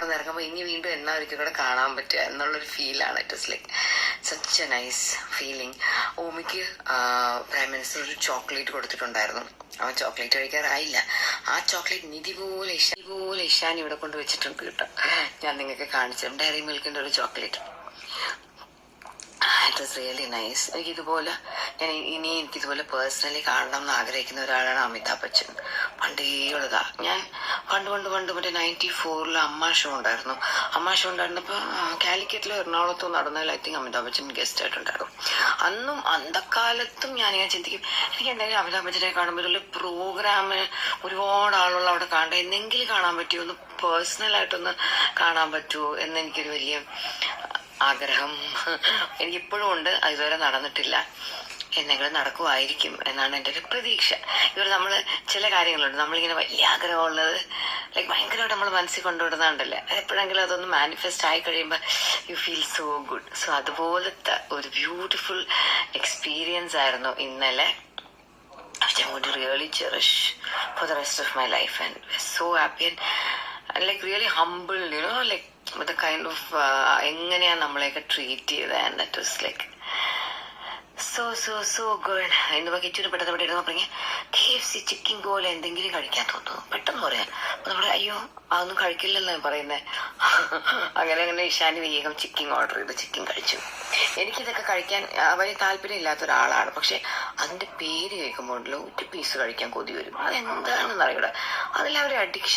വന്ന് ഇറങ്ങുമ്പോൾ ഇനി വീണ്ടും എന്നാ ഒരിക്കലും കൂടെ കാണാൻ പറ്റുക എന്നുള്ളൊരു ഫീലാണ്. It is like such a nice feeling. ഓമിക്ക് പ്രൈം മിനിസ്റ്റർ ഒരു ചോക്ലേറ്റ് കൊടുത്തിട്ടുണ്ടായിരുന്നു. അവൻ ചോക്ലേറ്റ് കഴിക്കാറായില്ല. ആ ചോക്ലേറ്റ് നിധി പോലെ ഇഷാൻ ഇവിടെ കൊണ്ട് വെച്ചിട്ടുണ്ട് കേട്ടോ. ഞാൻ നിങ്ങൾക്ക് കാണിച്ചു. ഡയറി മിൽക്കിന്റെ ഒരു chocolate. It was really nice. എനിക്കിതുപോലെ പേഴ്സണലി കാണണം എന്ന് ആഗ്രഹിക്കുന്ന ഒരാളാണ് അമിതാഭ് ബച്ചൻ. പണ്ടേ ഉള്ളതാ. ഞാൻ പണ്ട് മറ്റേ 94 അമ്മ ഷോ ഉണ്ടായിരുന്നപ്പോൾ കാലിക്കറ്റിലോ എറണാകുളത്തോ നടന്നതിൽ I think Amitabh Bachchan guest ആയിട്ടുണ്ടായിരുന്നു. അന്നും അന്തക്കാലത്തും ഞാനിങ്ങനെ ചിന്തിക്കും, എനിക്ക് എന്തെങ്കിലും അമിതാഭ് ബച്ചനെ കാണുമ്പോൾ ഇതുള്ള പ്രോഗ്രാമിന് ഒരുപാട് ആളുകൾ അവിടെ കാണണ്ട, എന്തെങ്കിലും കാണാൻ പറ്റുമോ, ഒന്ന് പേഴ്സണലായിട്ടൊന്ന് കാണാൻ പറ്റുമോ എന്നെനിക്കൊരു വലിയ ആഗ്രഹം എനിക്കിപ്പോഴും ഉണ്ട്. ഇതുവരെ നടന്നിട്ടില്ല. എന്തെങ്കിലും നടക്കുമായിരിക്കും എന്നാണ് എൻ്റെ ഒരു പ്രതീക്ഷ. നമ്മള് ചില കാര്യങ്ങളുണ്ട്, നമ്മളിങ്ങനെ വലിയ ആഗ്രഹമുള്ളത് ലൈക്ക് ഭയങ്കരമായിട്ട് നമ്മൾ മനസ്സിൽ കൊണ്ടുവിടുന്നുണ്ടല്ലേ, എപ്പോഴെങ്കിലും അതൊന്ന് മാനിഫെസ്റ്റ് ആയി കഴിയുമ്പോൾ you feel so good. So അതുപോലത്തെ ഒരു ബ്യൂട്ടിഫുൾ എക്സ്പീരിയൻസ് ആയിരുന്നു ഇന്നലെ. which I'm going to really cherish for the rest of my life, and so happy and like really humble, like with the kind of എങ്ങനെയാ നമ്മളെയൊക്കെ treat ചെയ്തത്, and that was like so good. ഇന്ന് കിച്ചൂര് പെട്ടെന്ന് ഇരുന്ന് പറഞ്ഞ KFC chicken പോലെ എന്തെങ്കിലും കഴിക്കാൻ തോന്നുന്നു പെട്ടെന്ന് പറയാൻ. നമ്മുടെ അയ്യോ അതൊന്നും കഴിക്കില്ലെന്ന് പറയുന്നത്. അങ്ങനെ ഇഷാനി വേഗം ചിക്കൻ ഓർഡർ ചെയ്ത് ചിക്കൻ കഴിച്ചു. എനിക്കിതൊക്കെ കഴിക്കാൻ വലിയ താല്പര്യം ഇല്ലാത്ത ഒരാളാണ്. പക്ഷെ അതിന്റെ പേര് കേൾക്കുമ്പോൾ ഒരു പീസ് കഴിക്കാൻ കൊതി വരും. അതെന്താണെന്ന് അറിയൂടാ. അതിലൊരു അഡിക്ഷൻ.